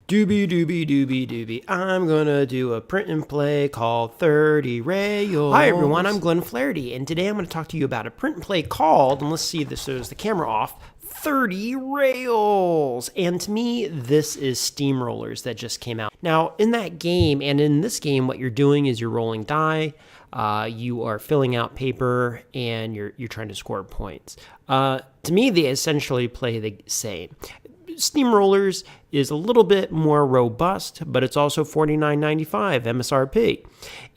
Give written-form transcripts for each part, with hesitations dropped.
Doobie doobie doobie doobie. I'm gonna do a print and play called 30 Rails. Hi everyone, I'm Glenn Flaherty, and today I'm gonna talk to you about a print and play called, and let's see if this shows the camera off, 30 Rails. And to me, this is Steamrollers that just came out. Now, in that game, and in this game, what you're doing is you're rolling die, you are filling out paper, and you're trying to score points. To me, they essentially play the same. Steamrollers is a little bit more robust, but it's also $49.95 MSRP,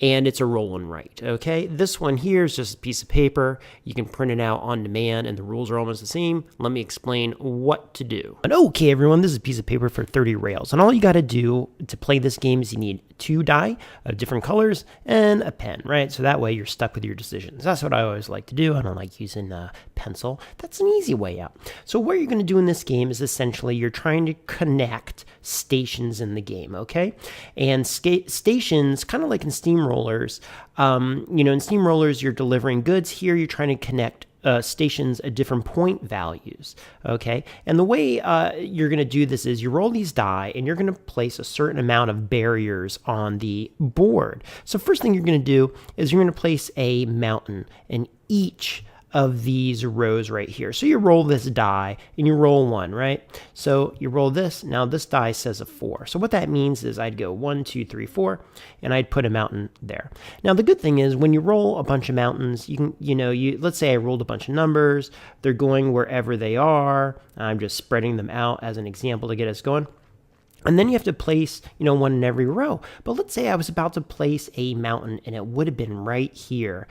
and it's a roll and write, okay? This one here is just a piece of paper. You can print it out on demand, and the rules are almost the same. Let me explain what to do. And okay, everyone, this is a piece of paper for 30 Rails, and all you got to do to play this game is you need 2 die of different colors and a pen, right? So that way you're stuck with your decisions. That's what I always like to do. I don't like using a pencil. That's an easy way out. So what you're going to do in this game is essentially you're trying to connect stations in the game, okay? And stations, kind of like in Steamrollers, in Steamrollers, you're delivering goods. Here, you're trying to connect stations at different point values, okay? And the way you're going to do this is you roll these die, and you're going to place a certain amount of barriers on the board. So first thing you're going to do is you're going to place a mountain in each of these rows right here. So you roll this die and you roll 1, right? So you roll this. Now this die says a 4. So what that means is I'd go 1, 2, 3, 4, and I'd put a mountain there. Now the good thing is when you roll a bunch of mountains, you can, let's say I rolled a bunch of numbers. They're going wherever they are. I'm just spreading them out as an example to get us going. And then you have to place, one in every row. But let's say I was about to place a mountain and it would have been right here.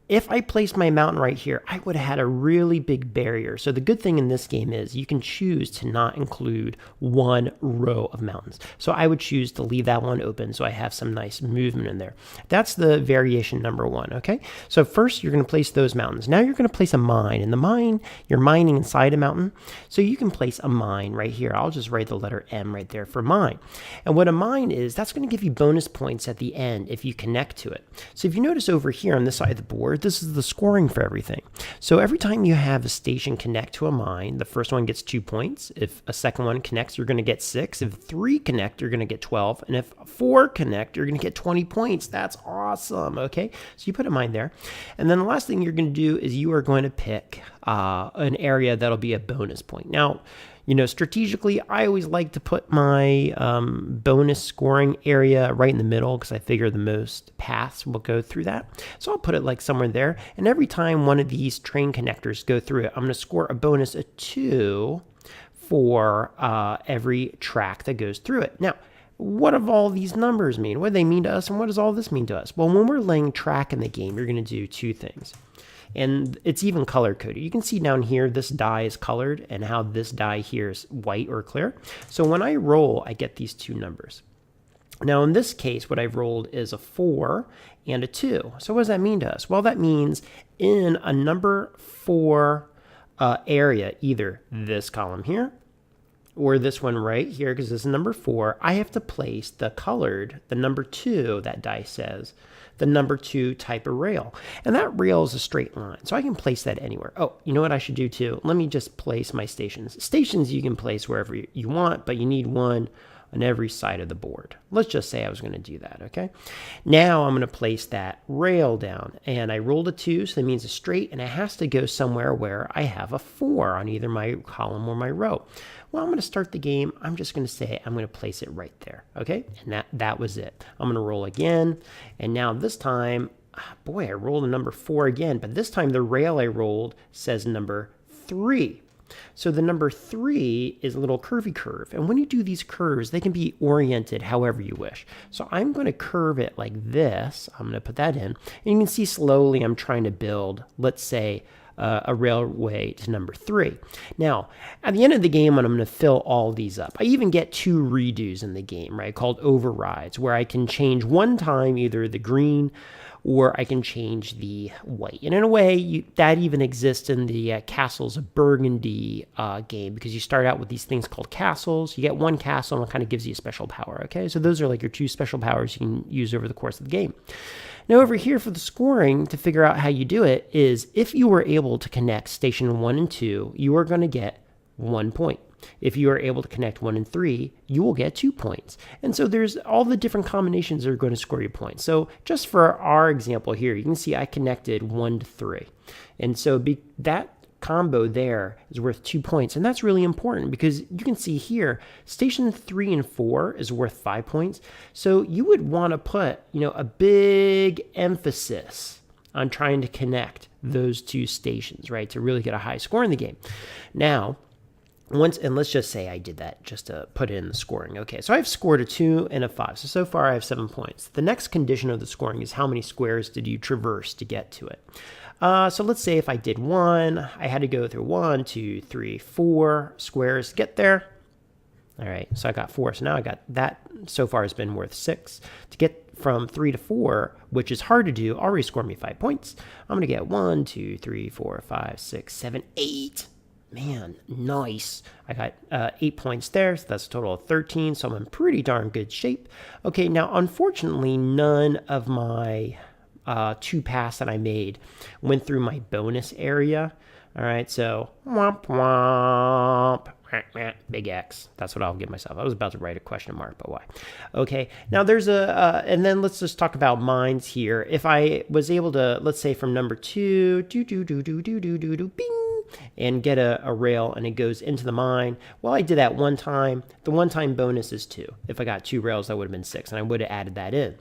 If I placed my mountain right here, I would have had a really big barrier. So the good thing in this game is you can choose to not include one row of mountains. So I would choose to leave that one open so I have some nice movement in there. That's the variation number 1, okay? So first you're going to place those mountains. Now you're going to place a mine. In the mine, you're mining inside a mountain. So you can place a mine right here. I'll just write the letter M right there for mine. And what a mine is, that's going to give you bonus points at the end if you connect to it. So if you notice over here on this side of the board, this is the scoring for everything. So every time you have a station connect to a mine, the first one gets 2 points. If a second one connects, you're going to get 6. If 3 connect, you're going to get 12. And if 4 connect, you're going to get 20 points. That's awesome, okay? So you put a mine there. And then the last thing you're going to do is you are going to pick an area that'll be a bonus point. Now, strategically, I always like to put my bonus scoring area right in the middle because I figure the most paths will go through that. So I'll put it like somewhere there. And every time one of these train connectors go through it, I'm going to score a bonus of 2 for every track that goes through it. Now, what do all these numbers mean? What do they mean to us, and what does all this mean to us? Well, when we're laying track in the game, you're going to do 2 things. And it's even color coded. You can see down here, this die is colored and how this die here is white or clear. So when I roll, I get these 2 numbers. Now in this case, what I've rolled is a 4 and a 2. So what does that mean to us? Well, that means in a number 4 area, either this column here or this one right here, because this is number 4, I have to place the number 2, that die says, the number 2 type of rail. And that rail is a straight line, so I can place that anywhere. Oh, you know what I should do too? Let me just place my stations. Stations you can place wherever you want, but you need one on every side of the board. Let's just say I was going to do that, okay? Now I'm going to place that rail down, and I rolled a 2, so that means a straight, and it has to go somewhere where I have a 4 on either my column or my row. Well, I'm going to start the game. I'm just going to say I'm going to place it right there, okay? And that was it. I'm going to roll again, and now this time, boy, I rolled a number 4 again, but this time the rail I rolled says number 3. So the number 3 is a little curvy curve. And when you do these curves, they can be oriented however you wish. So I'm going to curve it like this. I'm going to put that in. And you can see slowly I'm trying to build, let's say, a railway to number 3. Now, at the end of the game, I'm going to fill all these up. I even get 2 redos in the game, right, called overrides, where I can change one time either the green or I can change the white. And in a way, that even exists in the Castles of Burgundy game, because you start out with these things called castles. You get one castle and it kind of gives you a special power, okay? So those are like your 2 special powers you can use over the course of the game. Now over here for the scoring, to figure out how you do it, is if you were able to connect station 1 and 2, you are going to get 1 point. If you are able to connect 1 and 3, you will get 2 points. And so there's all the different combinations that are going to score you points. So just for our example here, you can see I connected 1 to 3. And so that combo there is worth 2 points, and that's really important because you can see here station 3 and 4 is worth 5 points. So you would want to put a big emphasis on trying to connect those 2 stations, right, to really get a high score in the game. Now and let's just say I did that just to put in the scoring. Okay, so I've scored a 2 and a 5. So far I have 7 points. The next condition of the scoring is how many squares did you traverse to get to it. So let's say if I did 1, I had to go through 1, 2, 3, 4 squares to get there. All right, so I got 4. So now I got that so far has been worth 6. To get from 3 to 4, which is hard to do, already scored me 5 points. I'm going to get 1, 2, 3, 4, 5, 6, 7, 8. Man, nice. I got 8 points there, so that's a total of 13, so I'm in pretty darn good shape. Okay, now unfortunately, none of my 2 pass that I made went through my bonus area. All right, so womp womp, big X. That's what I'll give myself. I was about to write a question mark, but why? Okay, now there's and then let's just talk about mines here. If I was able to, let's say from number 2, bing, and get a rail and it goes into the mine. Well, I did that one time. The one-time bonus is 2. If I got 2 rails, that would have been 6, and I would have added that in.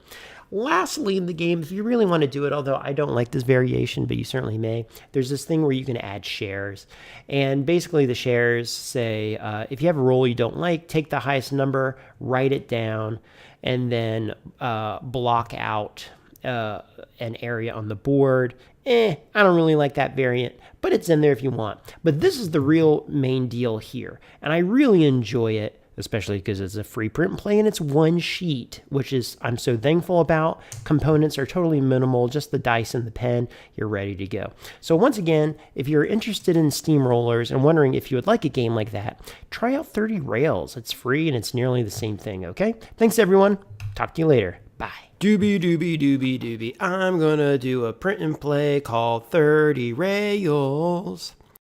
Lastly in the game, if you really want to do it, although I don't like this variation, but you certainly may, there's this thing where you can add shares. And basically the shares say, if you have a roll you don't like, take the highest number, write it down, and then block out an area on the board. I don't really like that variant, but it's in there if you want. But this is the real main deal here, and I really enjoy it, especially because it's a free print and play and it's 1 sheet, which is I'm so thankful about. Components are totally minimal, just the dice and the pen, you're ready to go. So once again, if you're interested in Steamrollers and wondering if you would like a game like that, try out 30 Rails. It's free and it's nearly the same thing, okay? Thanks everyone. Talk to you later. Bye. Doobie, I'm gonna do a print and play called 30 Rails.